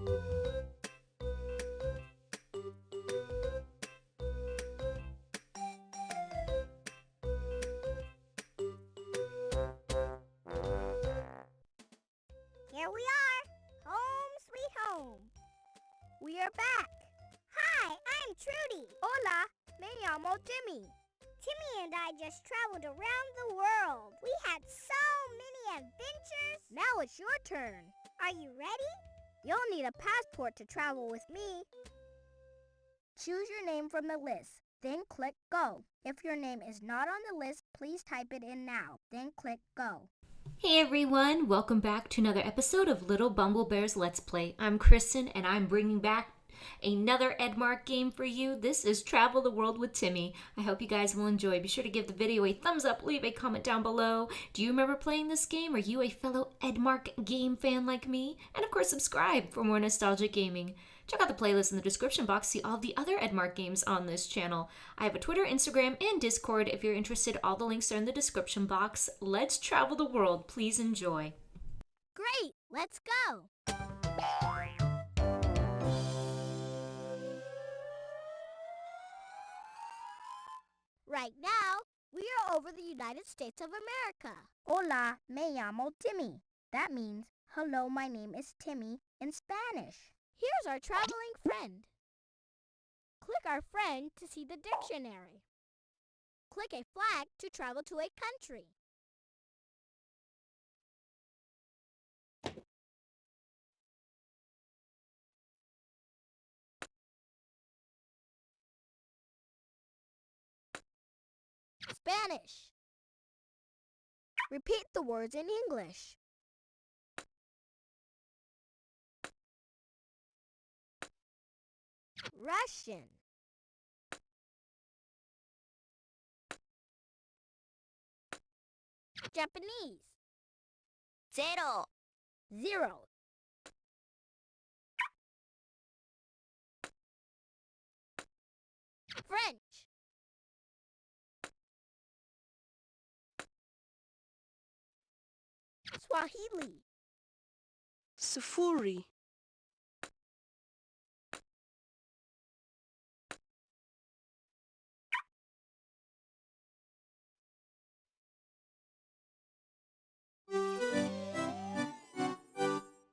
Here we are! Home sweet home! We are back! Hi, I'm Trudy! Hola, me llamo Timmy. Timmy and I just traveled around the world. We had so many adventures! Now it's your turn. Are you ready? You'll need a passport to travel with me. Choose your name from the list, then click Go. If your name is not on the list, please type it in now, then click Go. Hey everyone, welcome back to another episode of Lilbumblebear's Let's Play. I'm Kristen and I'm bringing back another Edmark game for you. This is Travel the World with Timmy. I hope you guys will enjoy. Be sure to give the video a thumbs up, leave a comment down below. Do you remember playing this game? Are you a fellow Edmark game fan like me? And of course subscribe for more nostalgic gaming. Check out the playlist in the description box to see all the other Edmark games on this channel. I have a Twitter, Instagram, and Discord if you're interested. All the links are in the description box. Let's travel the world. Please enjoy. Great! Let's go! Right now, we are over the United States of America. Hola, me llamo Timmy. That means, hello, my name is Timmy in Spanish. Here's our traveling friend. Click our friend to see the dictionary. Click a flag to travel to a country. Spanish. Repeat the words in English. Russian. Japanese. 0. 0. French. Swahili. Sufuri.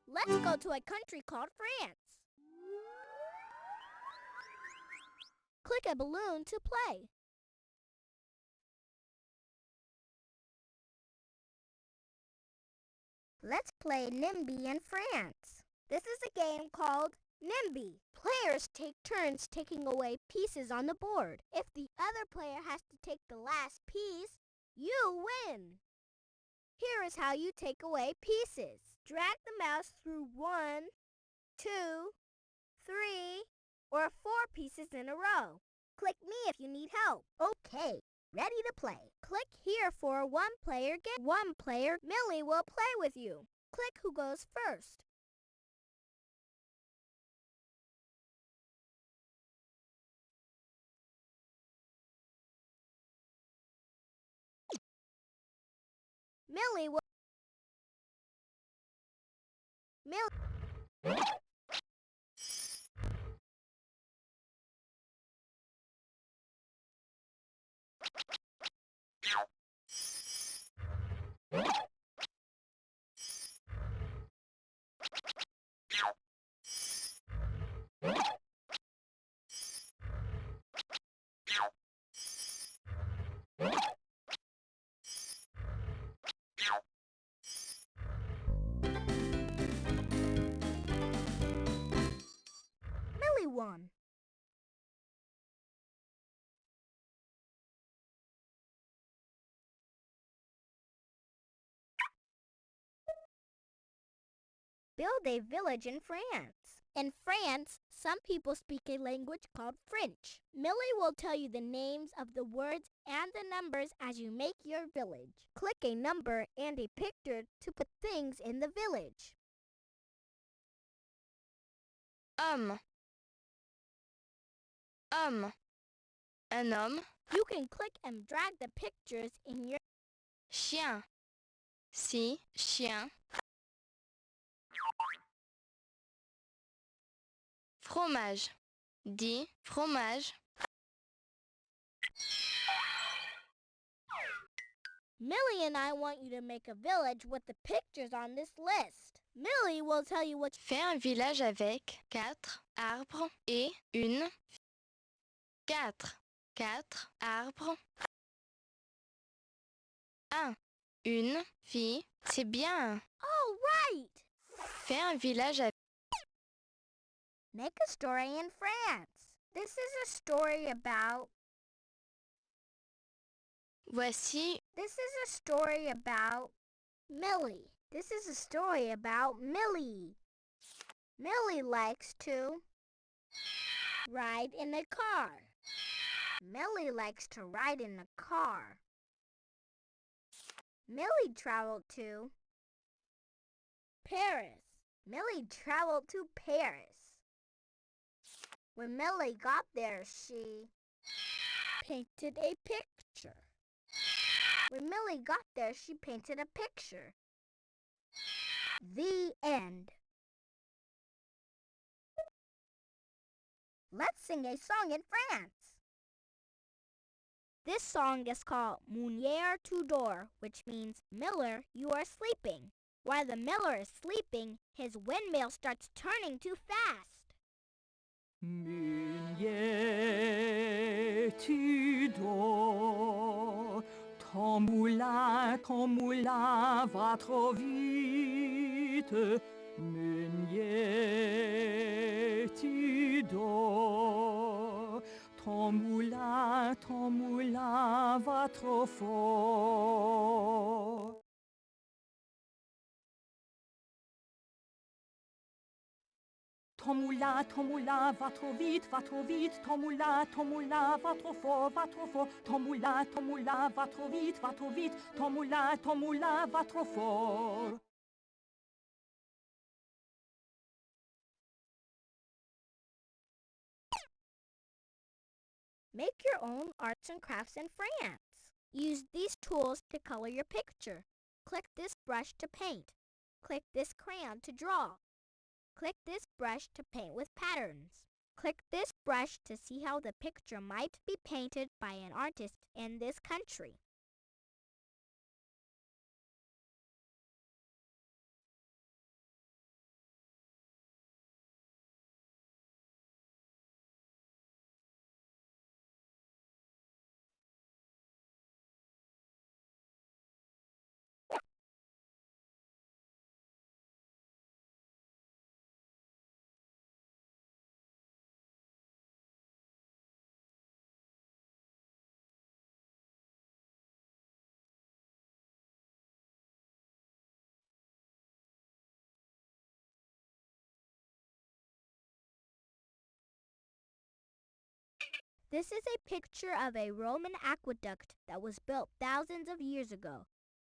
Let's go to a country called France. Click a balloon to play. Let's play NIMBY in France. This is a game called NIMBY. Players take turns taking away pieces on the board. If the other player has to take the last piece, you win. Here is how you take away pieces. Drag the mouse through 1, 2, 3, or 4 pieces in a row. Click me if you need help. Okay, ready to play. Click here for a one-player game. One player, Millie, will play with you. Click who goes first. Millie will... Millie... Millie won. Build a village in France. In France, some people speak a language called French. Millie will tell you the names of the words and the numbers as you make your village. Click a number and a picture to put things in the village. Un homme. You can click and drag the pictures in your... Chien. Si, chien. fromage. Dis fromage. Millie and I want you to make a village with the pictures on this list. Millie will tell you what. Fais un village avec 4 arbres et une 4 arbres. 1. Une fille. C'est bien. Oh, right! Fais un village avec... Make a story in France. This is a story about... Voici This is a story about... Millie. This is a story about Millie. Millie likes to Ride in a car. Millie likes to ride in a car. Millie traveled to Paris. Millie traveled to Paris. When Millie got there, she Painted a picture. When Millie got there, she painted a picture. The end. Let's sing a song in France. This song is called Meunier Tudor, which means, Miller, you are sleeping. While the miller is sleeping, his windmill starts turning too fast. Meunier, tu dors, ton moulin va trop vite. Meunier, tu dors, ton moulin va trop fort. Ton moulin va trop vite, ton moulin va trop fort, ton moulin va trop vite, ton moulin va trop fort. Make your own arts and crafts in France. Use these tools to color your picture. Click this brush to paint. Click this crayon to draw. Click this brush to paint with patterns. Click this brush to see how the picture might be painted by an artist in this country. This is a picture of a Roman aqueduct that was built thousands of years ago.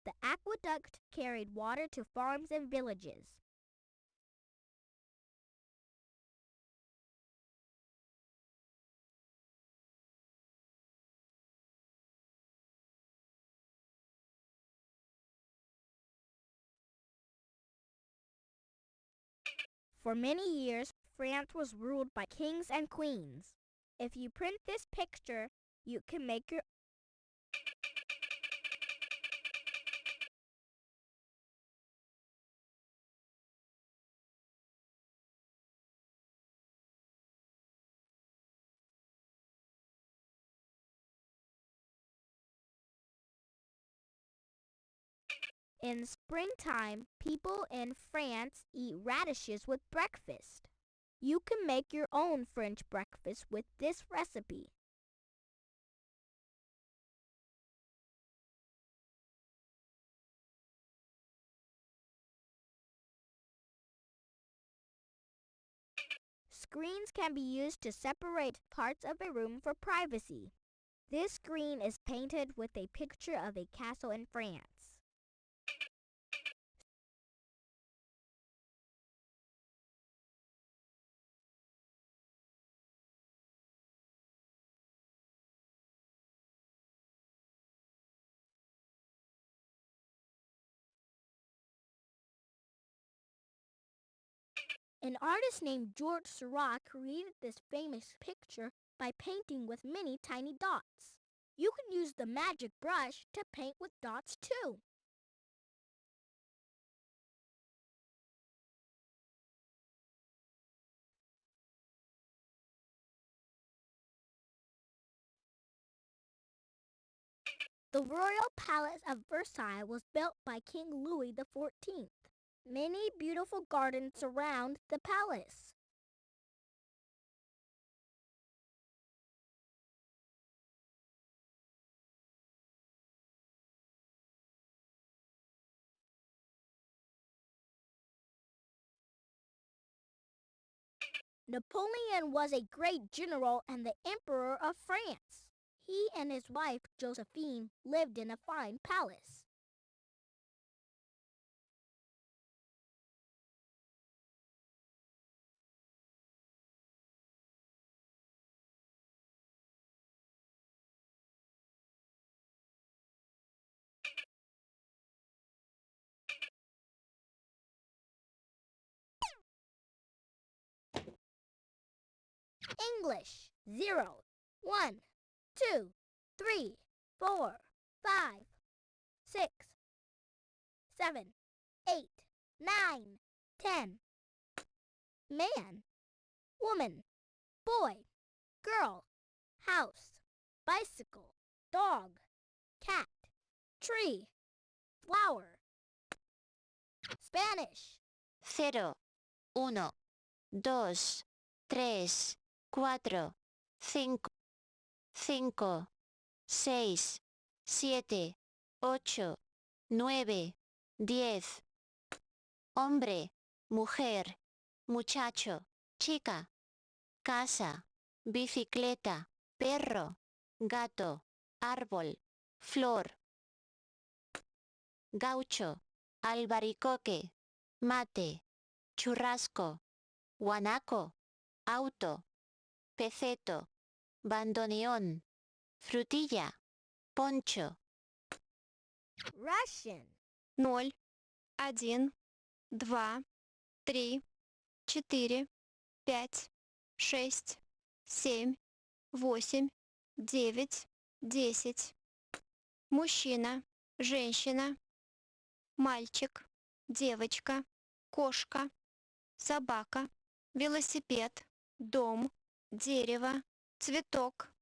The aqueduct carried water to farms and villages. For many years, France was ruled by kings and queens. If you print this picture, you can make your In springtime, people in France eat radishes with breakfast. You can make your own French breakfast with this recipe. Screens can be used to separate parts of a room for privacy. This screen is painted with a picture of a castle in France. An artist named George Seurat created this famous picture by painting with many tiny dots. You can use the magic brush to paint with dots too. The royal palace of Versailles was built by King Louis XIV. Many beautiful gardens surround the palace. Napoleon was a great general and the Emperor of France. He and his wife, Josephine, lived in a fine palace. English 0, 1, 2, 3, 4, 5, 6, 7, 8, 9, 10. Man, woman, boy, girl, house, bicycle, dog, cat, tree, flower. Spanish 0, 1, 2, 3, 4, 5, 5, 6, 7, 8, 9, 10. Hombre, mujer, muchacho, chica, casa, bicicleta, perro, gato, árbol, flor. Gaucho, albaricoque, mate, churrasco, guanaco, auto, peceto, bandoneón, frutilla, poncho. Russian 0, 1, 2, 3, 4, 5, 6, 7, 8, 9, 10. Мужчина, женщина, мальчик, девочка, кошка, собака, велосипед, дом, дерево, цветок,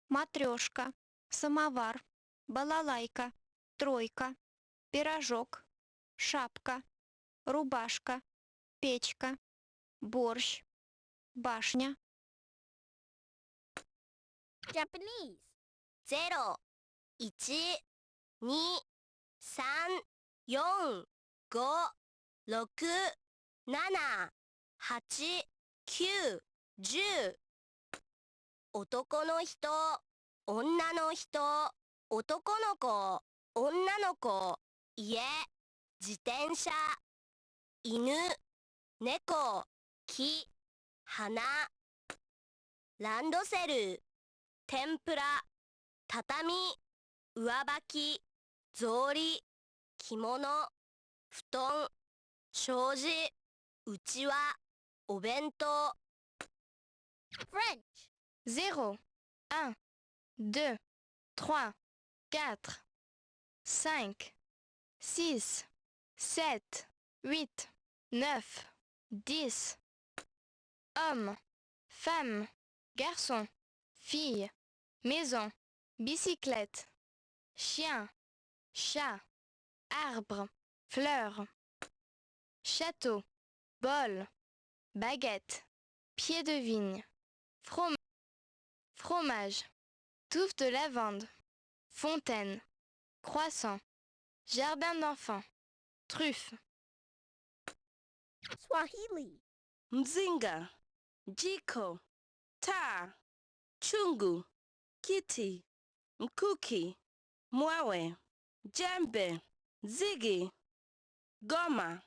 матрешка, самовар, балалайка, тройка, пирожок, шапка, рубашка, печка, борщ, башня. Japanese 0、1、2、3、4、5、6、7、8、9、10。男の人、女の人、男の子、女の子、家、自転車、犬、猫、木、花、ランドセル、天ぷら、畳、上履き、草履、着物、布団、障子、うちわ、お弁当。French 0, 1, 2, 3, 4, 5, 6, 7, 8, 9, 10. Hommes, femmes, garçons, filles, maison, bicyclette, chien, chat, arbre, fleur, château, bol, baguette, pied de vigne, fromage, touffe de lavande, fontaine, croissant, jardin d'enfants, truffe. Swahili mzinga, jiko, taa, chungu, kiti, mkuki, mwawe, jembe, zigi, goma.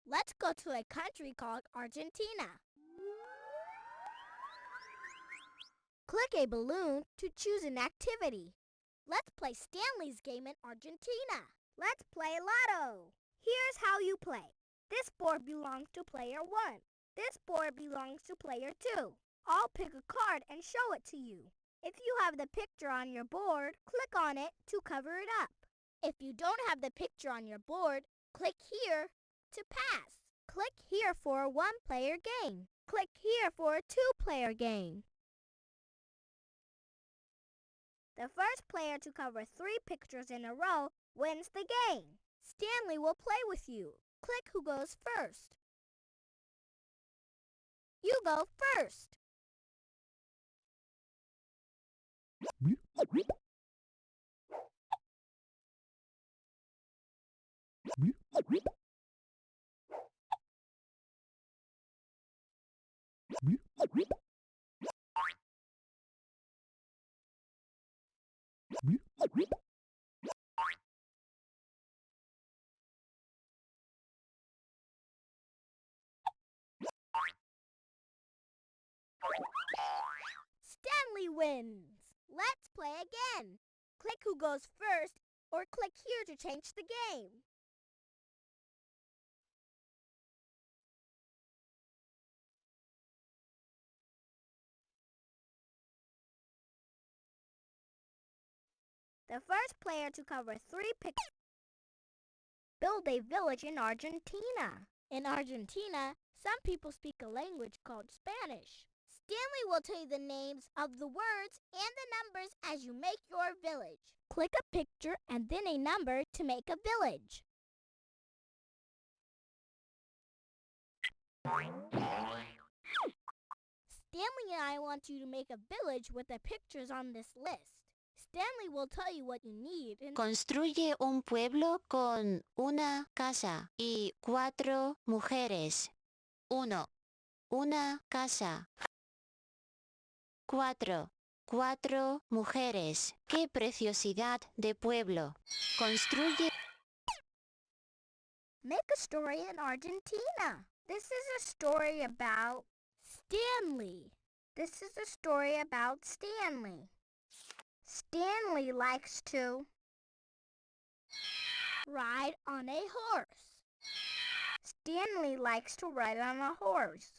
Let's go to a country called Argentina. Click a balloon to choose an activity. Let's play Stanley's game in Argentina. Let's play Lotto. Here's how you play. This board belongs to player 1. This board belongs to player 2. I'll pick a card and show it to you. If you have the picture on your board, click on it to cover it up. If you don't have the picture on your board, click here to pass. Click here for a one-player game. Click here for a two-player game. The first player to cover 3 pictures in a row wins the game. Stanley will play with you. Click who goes first. You go first. Stanley wins. Let's play again. Click who goes first or click here to change the game. The first player to cover 3 pictures build a village in Argentina. In Argentina, some people speak a language called Spanish. Stanley will tell you the names of the words and the numbers as you make your village. Click a picture and then a number to make a village. Stanley and I want you to make a village with the pictures on this list. Stanley will tell you what you need. Construye un pueblo con una casa y 4 mujeres. 1. Una casa. 4. 4 mujeres. ¡Qué preciosidad de pueblo! Construye. Make a story in Argentina. This is a story about Stanley. This is a story about Stanley. Stanley likes to ride on a horse. Stanley likes to ride on a horse.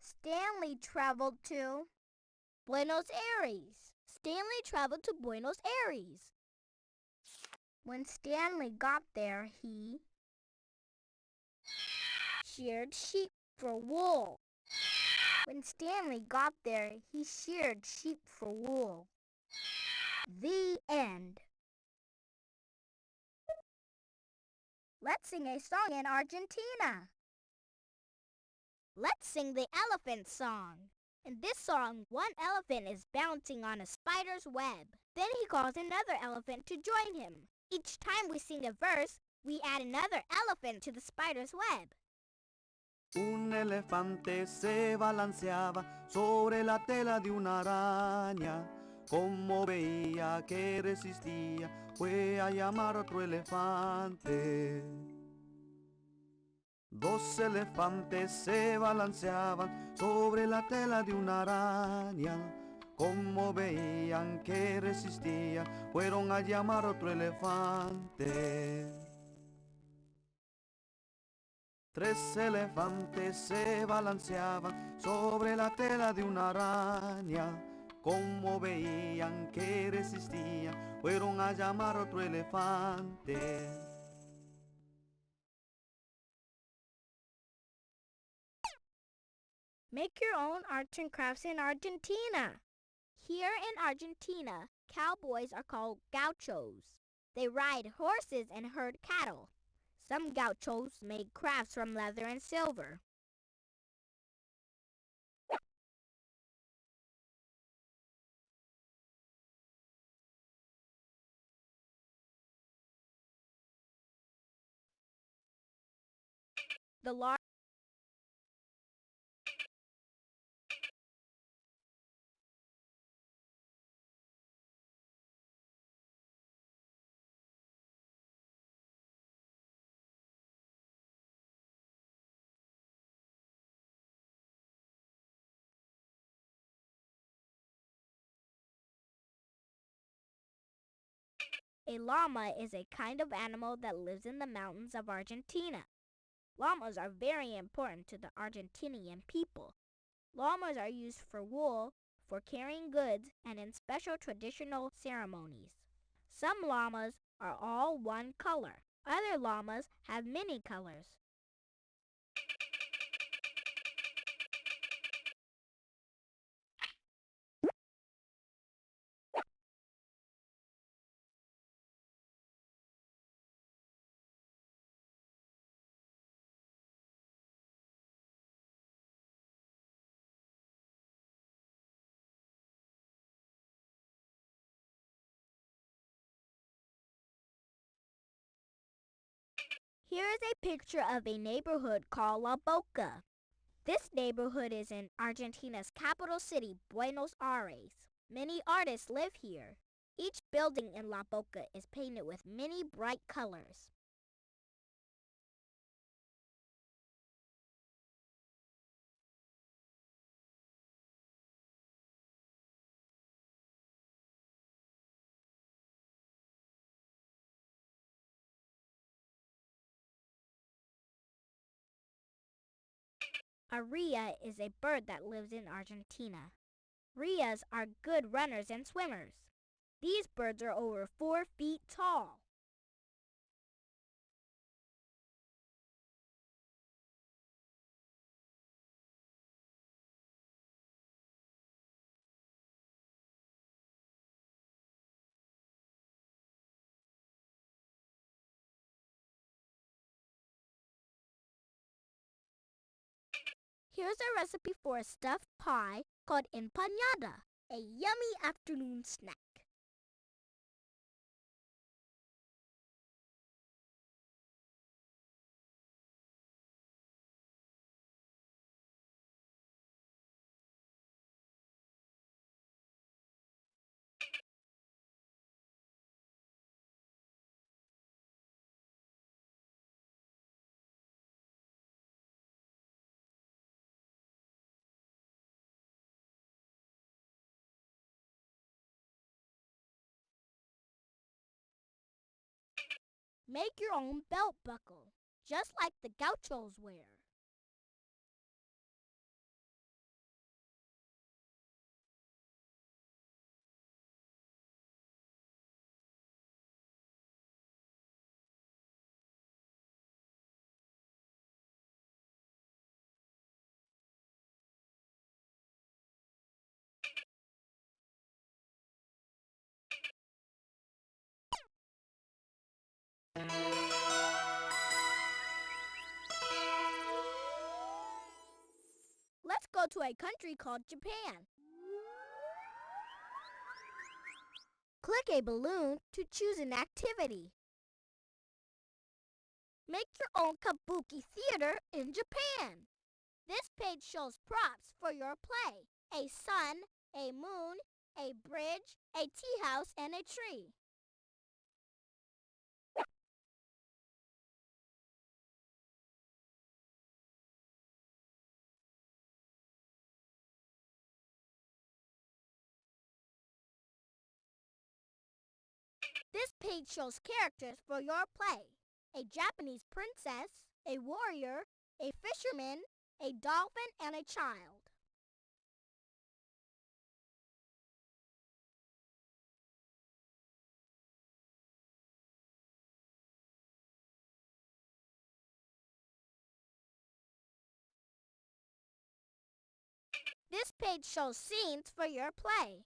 Stanley traveled to Buenos Aires. Stanley traveled to Buenos Aires. When Stanley got there, he sheared sheep for wool. When Stanley got there, he sheared sheep for wool. The end. Let's sing a song in Argentina. Let's sing the elephant song. In this song, one elephant is bouncing on a spider's web. Then he calls another elephant to join him. Each time we sing a verse, we add another elephant to the spider's web. Un elefante se balanceaba sobre la tela de una araña. Como veía que resistía, fue a llamar a otro elefante. 2 elefantes se balanceaban sobre la tela de una araña. Como veían que resistía, fueron a llamar a otro elefante. 3 elefantes se balanceaban sobre la tela de una araña. Como veían que resistía, fueron a llamar a otro elefante. Make your own arts and crafts in Argentina. Here in Argentina, cowboys are called gauchos. They ride horses and herd cattle. Some gauchos make crafts from leather and silver. The large A llama is a kind of animal that lives in the mountains of Argentina. Llamas are very important to the Argentinian people. Llamas are used for wool, for carrying goods, and in special traditional ceremonies. Some llamas are all one color. Other llamas have many colors. Here is a picture of a neighborhood called La Boca. This neighborhood is in Argentina's capital city, Buenos Aires. Many artists live here. Each building in La Boca is painted with many bright colors. A rhea is a bird that lives in Argentina. Rheas are good runners and swimmers. These birds are over 4 feet tall. Here's a recipe for a stuffed pie called empanada, a yummy afternoon snack. Make your own belt buckle, just like the gauchos wear. Let's go to a country called Japan. Click a balloon to choose an activity. Make your own kabuki theater in Japan. This page shows props for your play: a sun, a moon, a bridge, a tea house, and a tree. This page shows characters for your play: a Japanese princess, a warrior, a fisherman, a dolphin, and a child. This page shows scenes for your play.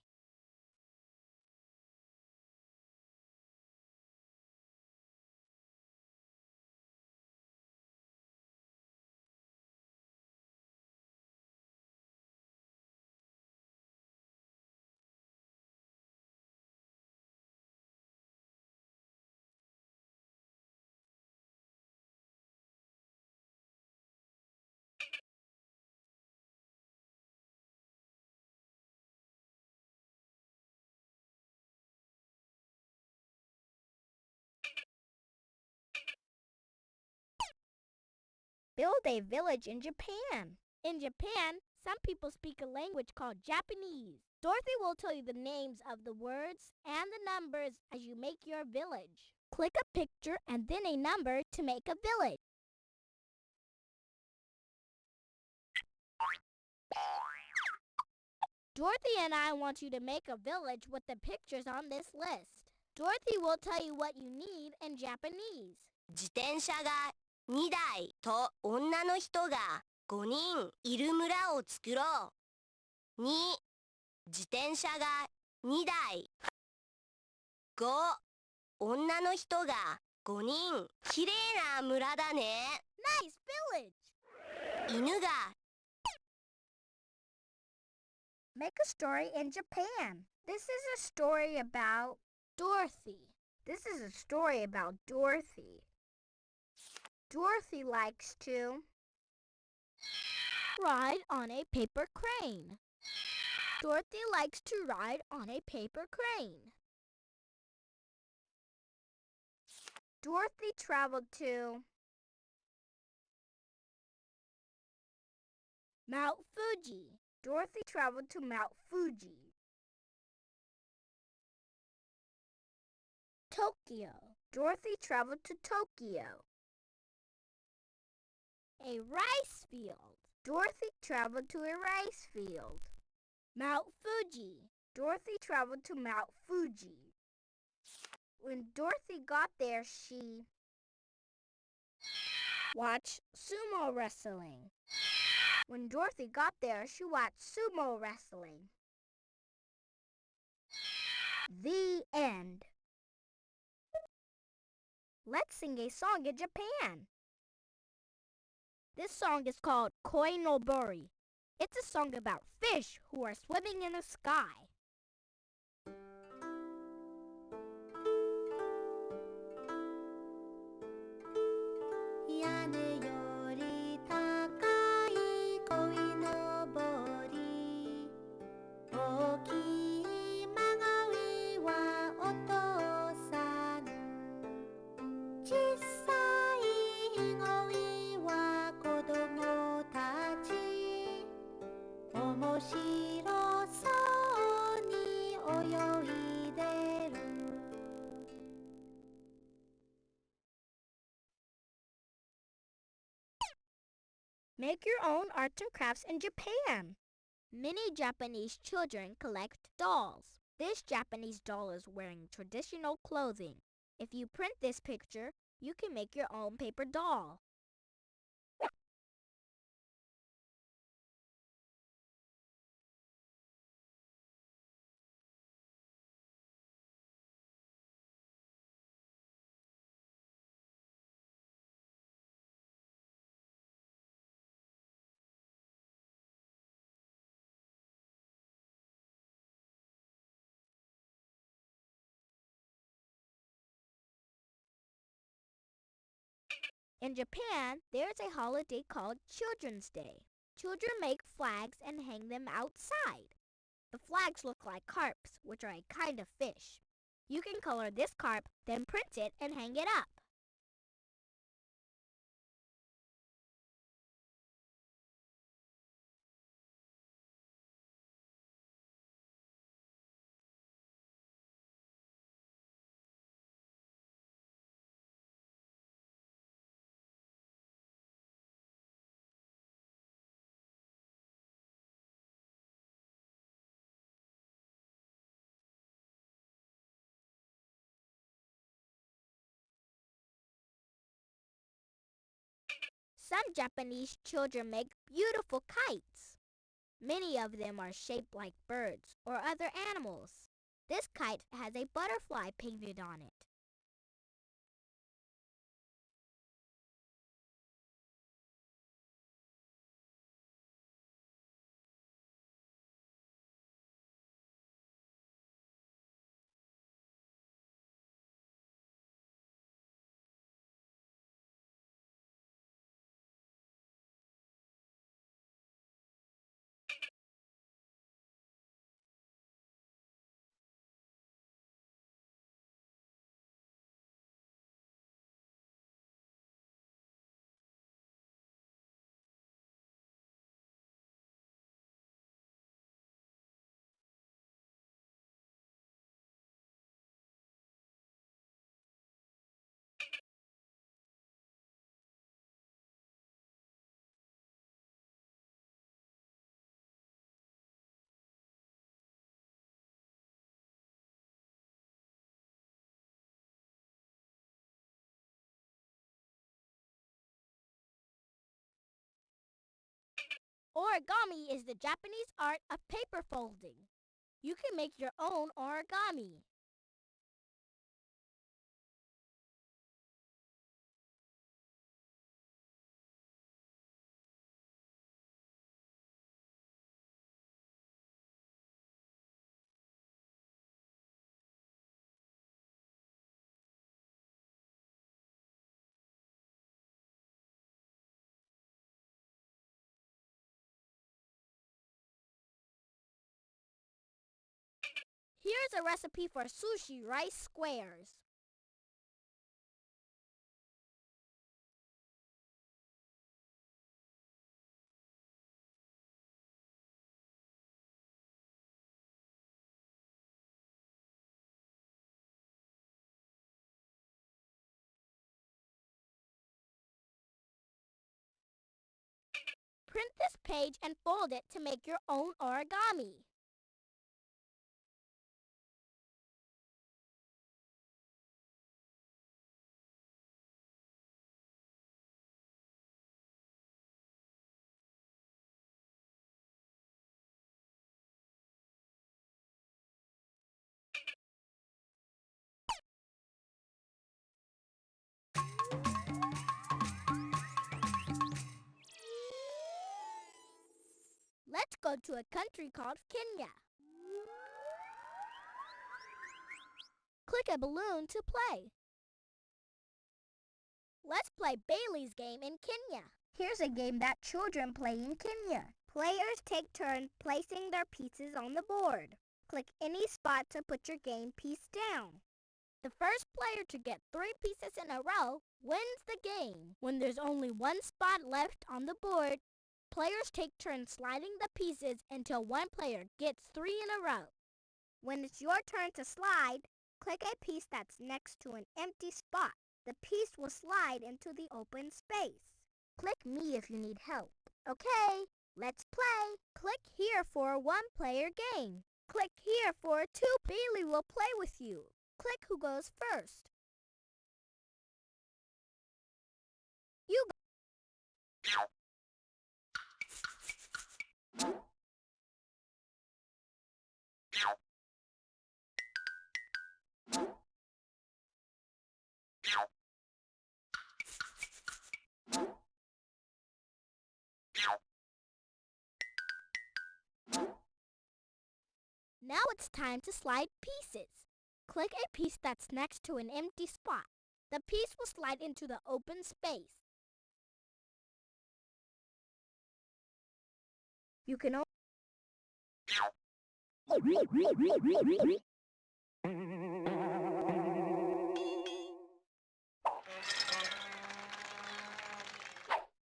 Build a village in Japan. In Japan, some people speak a language called Japanese. Dorothy will tell you the names of the words and the numbers as you make your village. Click a picture and then a number to make a village. Dorothy and I want you to make a village with the pictures on this list. Dorothy will tell you what you need in Japanese. 自転車が2台と女の人が5人いる村を作ろう。2、自転車が2台。5、女の人が5人。きれいな村だね。Nice village! 犬が Make a story in Japan. This is a story about Dorothy. This is a story about Dorothy. Dorothy likes to Ride on a paper crane. Dorothy likes to ride on a paper crane. Dorothy traveled to Mount Fuji. Dorothy traveled to Mount Fuji. Tokyo. Dorothy traveled to Tokyo. A rice field. Dorothy traveled to a rice field. Mount Fuji. Dorothy traveled to Mount Fuji. When Dorothy got there, she Watched sumo wrestling. When Dorothy got there, she watched sumo wrestling. The end. Let's sing a song in Japan. This song is called Koi no Bori. It's a song about fish who are swimming in the sky. 屋根より高い鯉のぼり大きいまがいはお父さん小さい鯉は子供たち面白そうに泳いでる Make your own arts and crafts in Japan. Many Japanese children collect dolls. This Japanese doll is wearing traditional clothing. If you print this picture, you can make your own paper doll. In Japan, there's a holiday called Children's Day. Children make flags and hang them outside. The flags look like carps, which are a kind of fish. You can color this carp, then print it and hang it up. Some Japanese children make beautiful kites. Many of them are shaped like birds or other animals. This kite has a butterfly painted on it. Origami is the Japanese art of paper folding. You can make your own origami. Here's a recipe for sushi rice squares. Print this page and fold it to make your own origami. Let's go to a country called Kenya. Click a balloon to play. Let's play Bailey's game in Kenya. Here's a game that children play in Kenya. Players take turns placing their pieces on the board. Click any spot to put your game piece down. The first player to get 3 pieces in a row wins the game. When there's only one spot left on the board, players take turns sliding the pieces until one player gets 3 in a row. When it's your turn to slide, click a piece that's next to an empty spot. The piece will slide into the open space. Click me if you need help. Okay, let's play. Click here for a 1-player game. Click here for a 2. Bailey will play with you. Click who goes first. You go. Now it's time to slide pieces. Click a piece that's next to an empty spot. The piece will slide into the open space. You can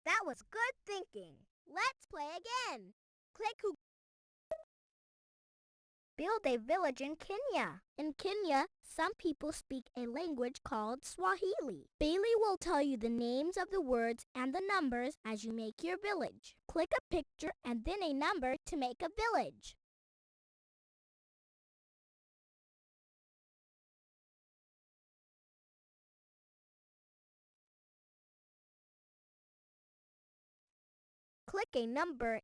That was good thinking. Let's play again. Click who. build a village in Kenya. In Kenya, some people speak a language called Swahili. Bailey will tell you the names of the words and the numbers as you make your village. Click a picture and then a number to make a village. Click a number.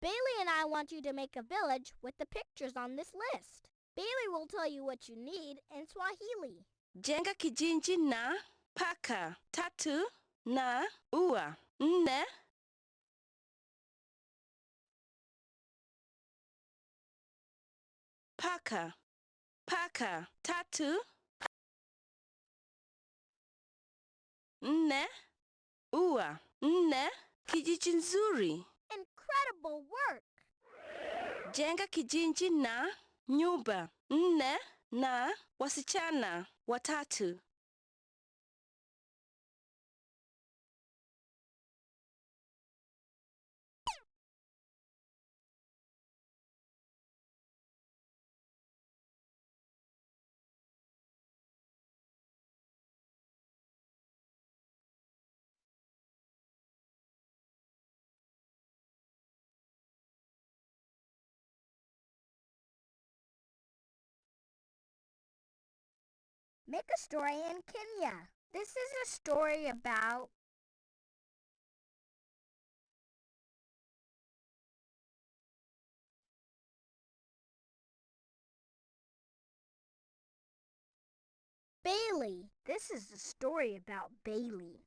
Bailey and I want you to make a village with the pictures on this list. Bailey will tell you what you need in Swahili. Jenga kijiji na paka 3 na ua 4. Paka 3 4 ua 4. Kijiji nzuri. Incredible work! Jenga kijiji na nyumba 4 na wasichana 3. Make a story in Kenya. This is a story about Bailey. This is the story about Bailey.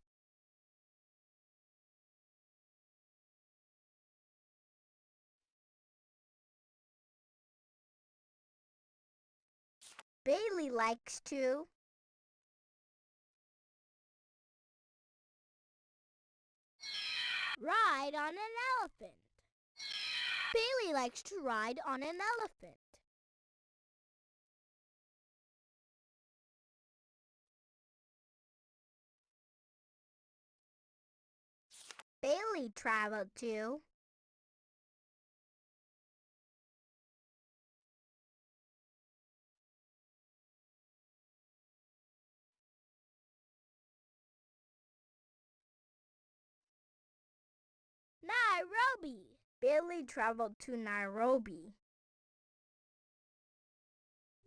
Bailey likes to ride on an elephant. Bailey likes to ride on an elephant. Bailey traveled to Nairobi. Bailey traveled to Nairobi.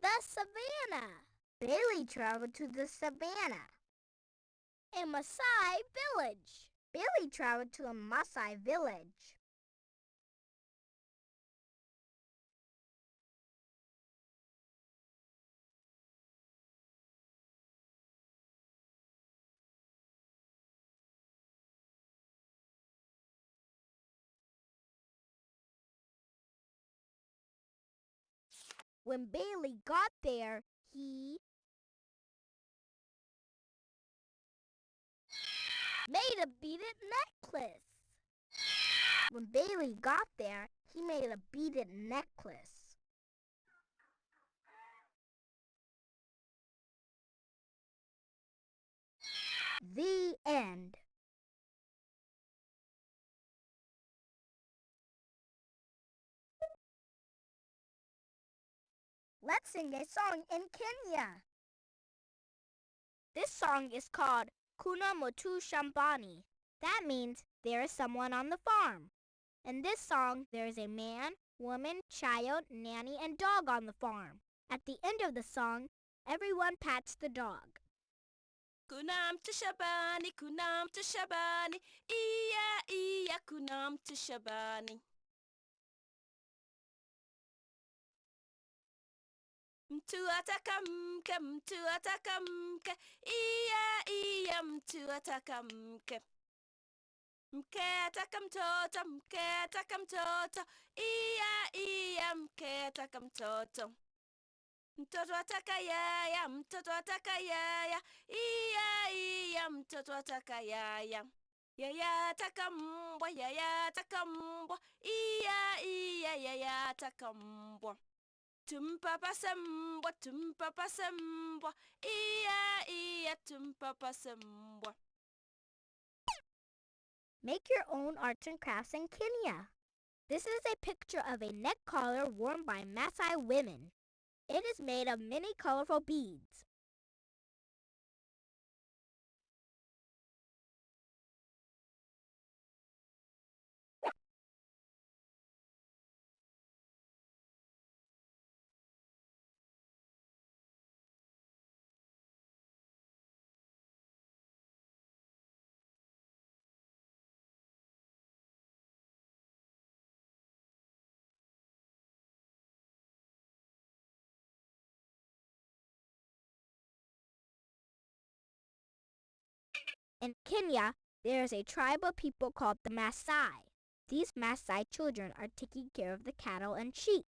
The savannah. Bailey traveled to the savannah. A Maasai village. Bailey traveled to a Maasai village. When Bailey got there, he made a beaded necklace. When Bailey got there, he made a beaded necklace. The end. Let's sing a song in Kenya. This song is called Kuna Motu Shambani. That means there is someone on the farm. In this song, there is a man, woman, child, nanny, and dog on the farm. At the end of the song, everyone pats the dog. Kunam to Shabani, kunam to Shabani, iya, kunam to Shabani. Mtuatakamke, mtuatakamke, iya, mtuatakamke. Mketaka mtoto, iya, mketaka mtoto. Mtoto ataka yaya, iya, mtoto ataka yaya. Yaya ataka mbwa, iya, yaya ataka mbwa. Tumpapase mbwa, iya, tumpapase mbwa. Make your own arts and crafts in Kenya. This is a picture of a neck collar worn by Maasai women. It is made of many colorful beads. In Kenya, there is a tribe of people called the Maasai. These Maasai children are taking care of the cattle and sheep.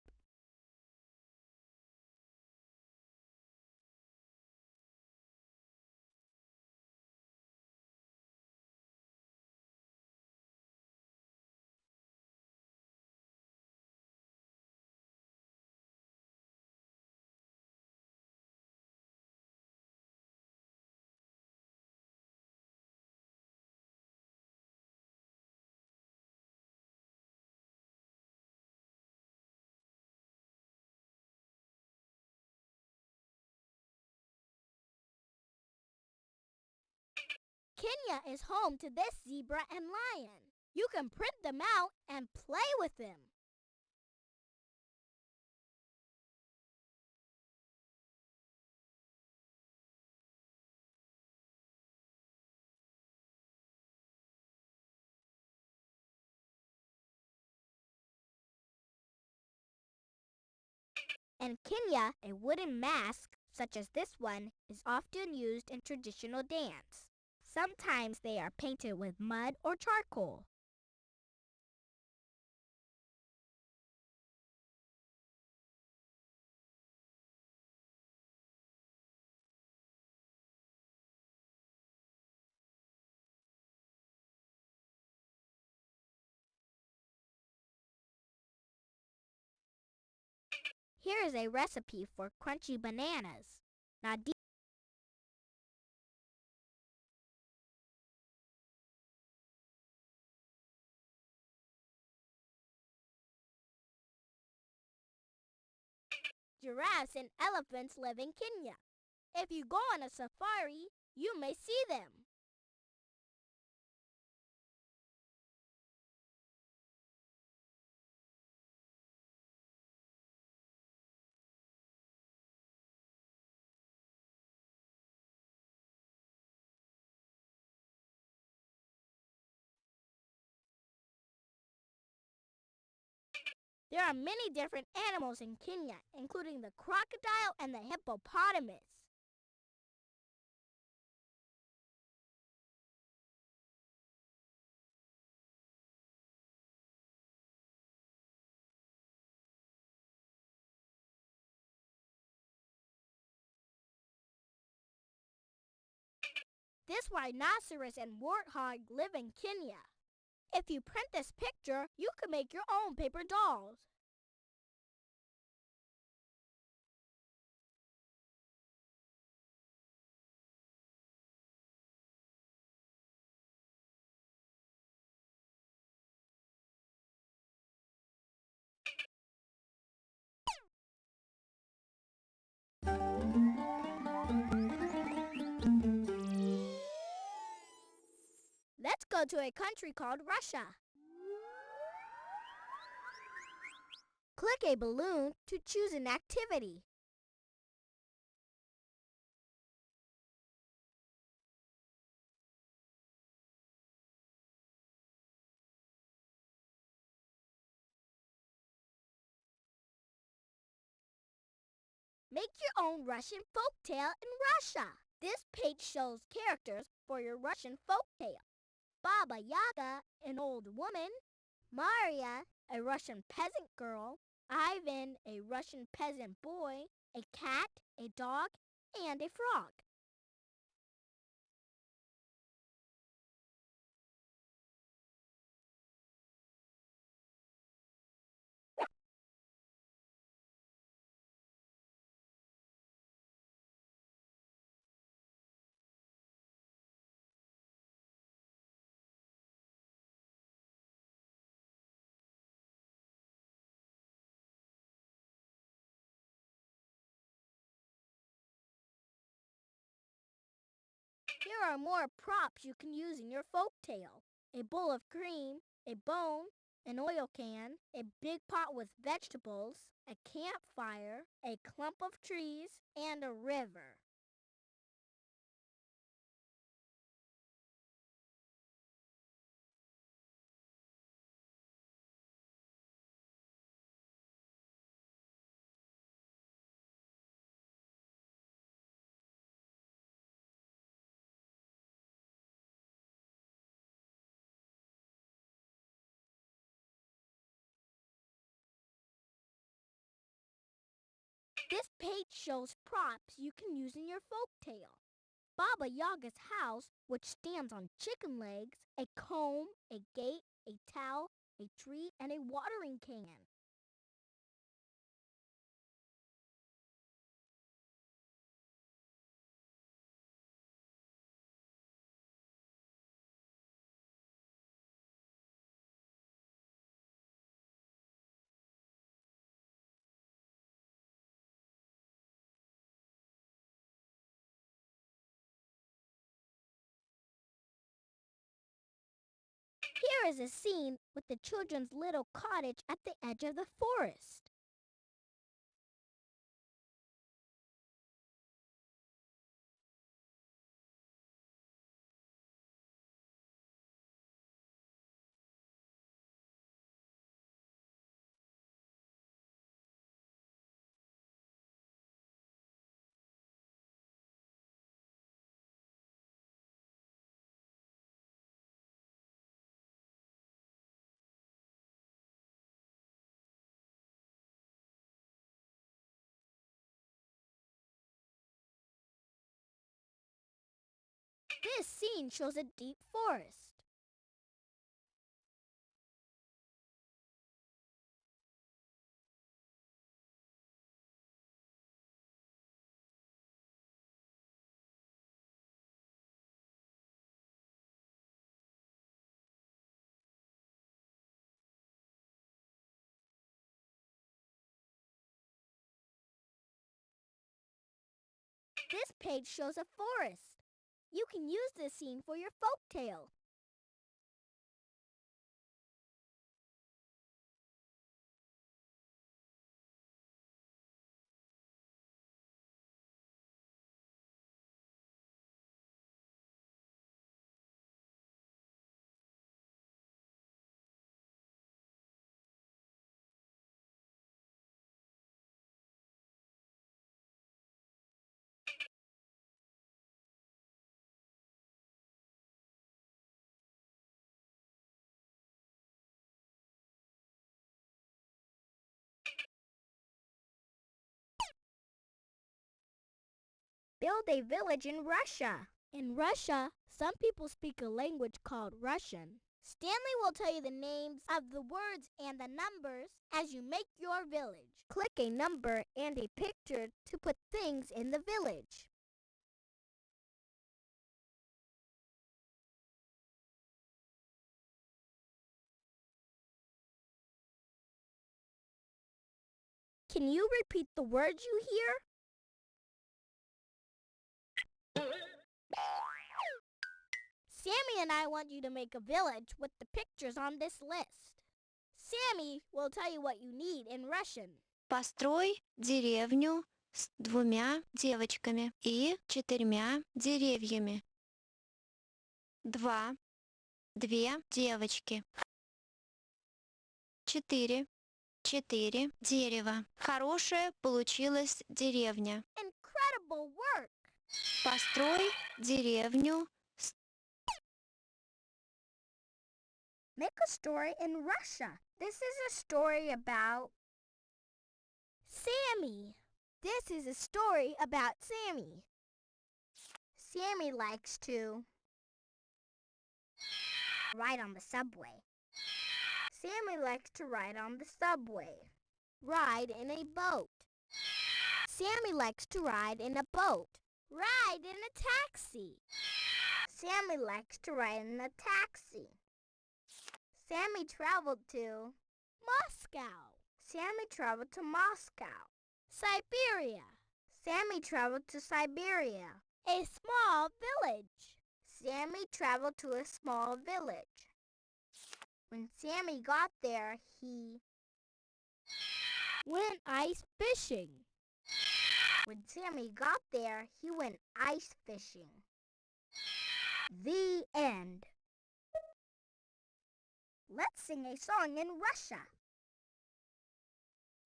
Kenya is home to this zebra and lion. You can print them out and play with them. In Kenya, a wooden mask such as this one, is often used in traditional dance. Sometimes they are painted with mud or charcoal. Here is a recipe for crunchy bananas. Now, giraffes and elephants live in Kenya. If you go on a safari, you may see them. There are many different animals in Kenya, including the crocodile and the hippopotamus. This rhinoceros and warthog live in Kenya. If you print this picture, you can make your own paper dolls. Let's go to a country called Russia. Click a balloon to choose an activity. Make your own Russian folktale in Russia. This page shows characters for your Russian folktale. Baba Yaga, an old woman. Maria, a Russian peasant girl. Ivan, a Russian peasant boy. A cat, a dog, and a frog. Here are more props you can use in your folktale. A bowl of cream, a bone, an oil can, a big pot with vegetables, a campfire, a clump of trees, and a river. This page shows props you can use in your folktale. Baba Yaga's house, which stands on chicken legs, a comb, a gate, a towel, a tree, and a watering can. Here is a scene with the children's little cottage at the edge of the forest. This scene shows a deep forest. This page shows a forest. You can use this scene for your folktale. Build a village in Russia. In Russia, some people speak a language called Russian. Stanley will tell you the names of the words and the numbers as you make your village. Click a number and a picture to put things in the village. Can you repeat the words you hear? Sammy and I want you to make a village with the pictures on this list. Sammy will tell you what you need in Russian. Построй деревню с 2 девочками и 4 деревьями. 2. 2 девочки. 4. 4 дерева. Хорошая получилась деревня. Incredible work! Построй деревню. Make a story in Russia. This is a story about Sammy. This is a story about Sammy. Sammy likes to ride on the subway. Sammy likes to ride on the subway. Ride in a boat. Sammy likes to ride in a boat. Ride in a taxi. Sammy likes to ride in a taxi. Sammy traveled to Moscow. Sammy traveled to Moscow. Siberia. Sammy traveled to Siberia. A small village. Sammy traveled to a small village. When Sammy got there, he went ice fishing. When Sammy got there, he went ice fishing. The end. Let's sing a song in Russia.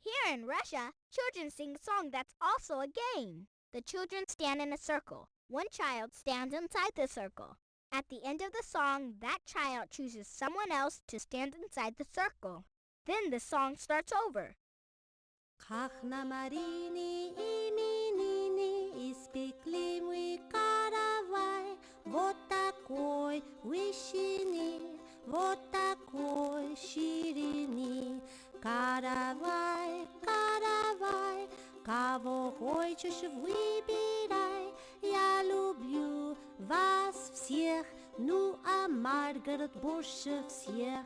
Here in Russia, children sing a song that's also a game. The children stand in a circle. One child stands inside the circle. At the end of the song, that child chooses someone else to stand inside the circle. Then the song starts over. Как на Марине именины испекли мы каравай, вот такой вышины, вот такой ширины. Каравай, каравай, кого хочешь выбирай. Я люблю вас всех, ну а Маргарет больше всех.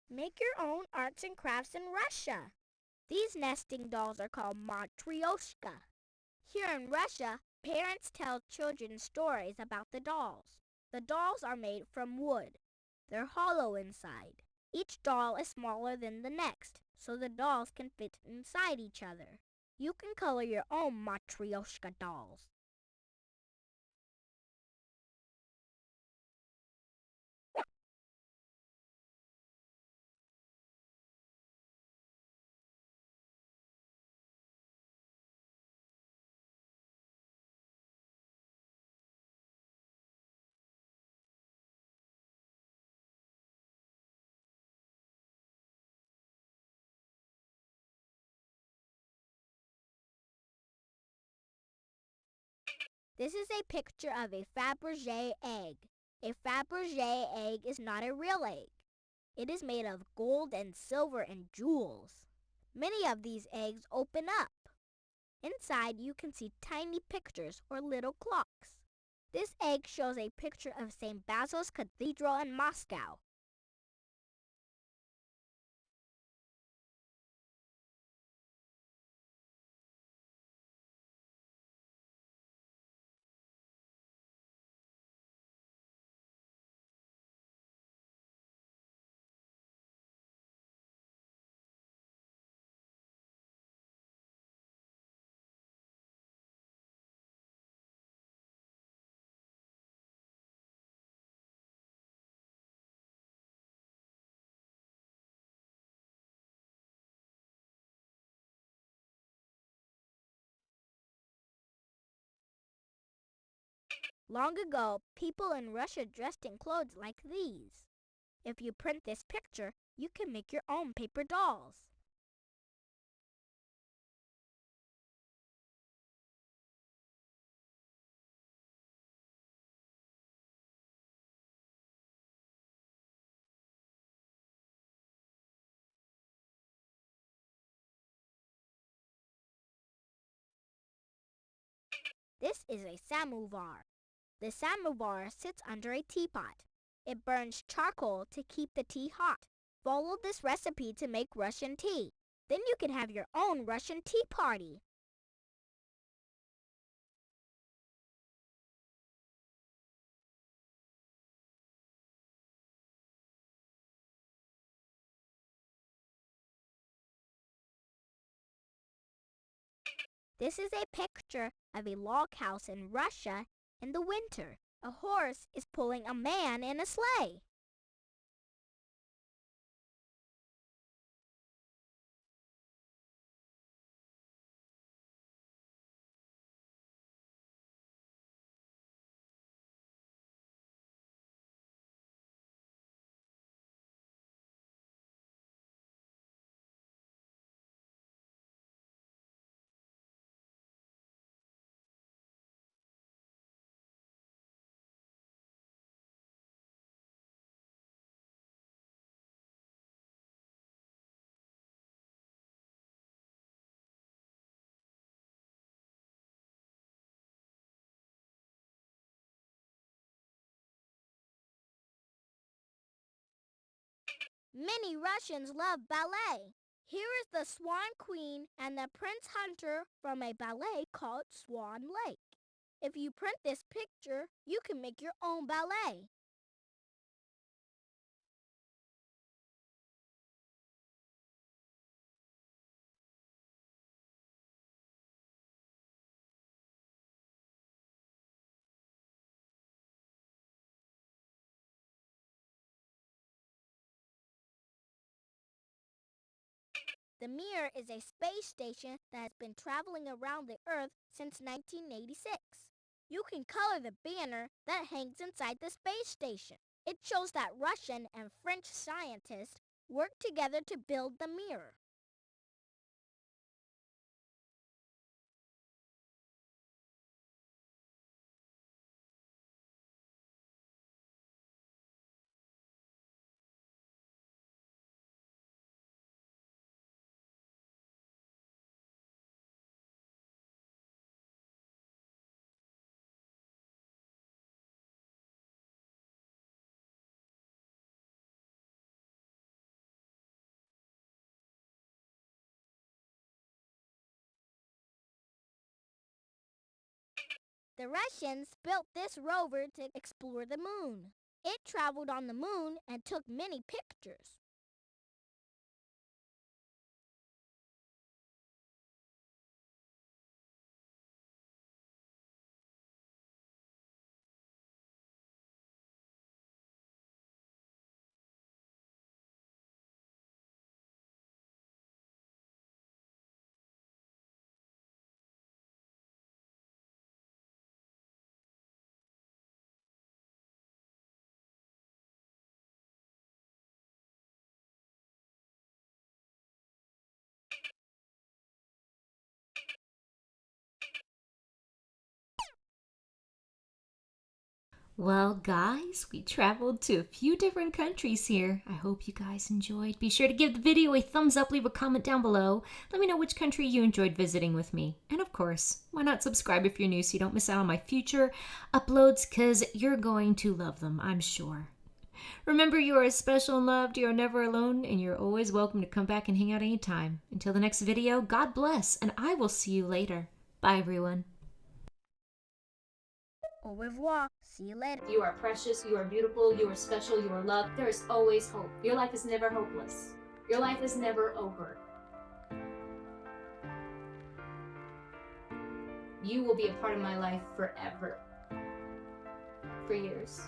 Make your own arts and crafts in Russia. These nesting dolls are called matryoshka. Here in Russia, parents tell children stories about the dolls. The dolls are made from wood. They're hollow inside. Each doll is smaller than the next, so the dolls can fit inside each other. You can color your own matryoshka dolls. This is a picture of a Fabergé egg. A Fabergé egg is not a real egg. It is made of gold and silver and jewels. Many of these eggs open up. Inside, you can see tiny pictures or little clocks. This egg shows a picture of St. Basil's Cathedral in Moscow. Long ago, people in Russia dressed in clothes like these. If you print this picture, you can make your own paper dolls. This is a samovar. The samovar sits under a teapot. It burns charcoal to keep the tea hot. Follow this recipe to make Russian tea. Then you can have your own Russian tea party. This is a picture of a log house in Russia in the winter. A horse is pulling a man in a sleigh. Many Russians love ballet. Here is the Swan Queen and the Prince Hunter from a ballet called Swan Lake. If you print this picture, you can make your own ballet. The Mir is a space station that has been traveling around the Earth since 1986. You can color the banner that hangs inside the space station. It shows that Russian and French scientists worked together to build the Mir. The Russians built this rover to explore the moon. It traveled on the moon and took many pictures. Well, guys, we traveled to a few different countries here. I hope you guys enjoyed. Be sure to give the video a thumbs up, leave a comment down below. Let me know which country you enjoyed visiting with me. And of course, why not subscribe if you're new so you don't miss out on my future uploads, because you're going to love them, I'm sure. Remember, you are special and loved, you are never alone, and you're always welcome to come back and hang out anytime. Until the next video, God bless, and I will see you later. Bye, everyone. Au revoir. See you later. You are precious, you are beautiful, you are special, you are loved. There is always hope. Your life is never hopeless. Your life is never over. You will be a part of my life forever. For years.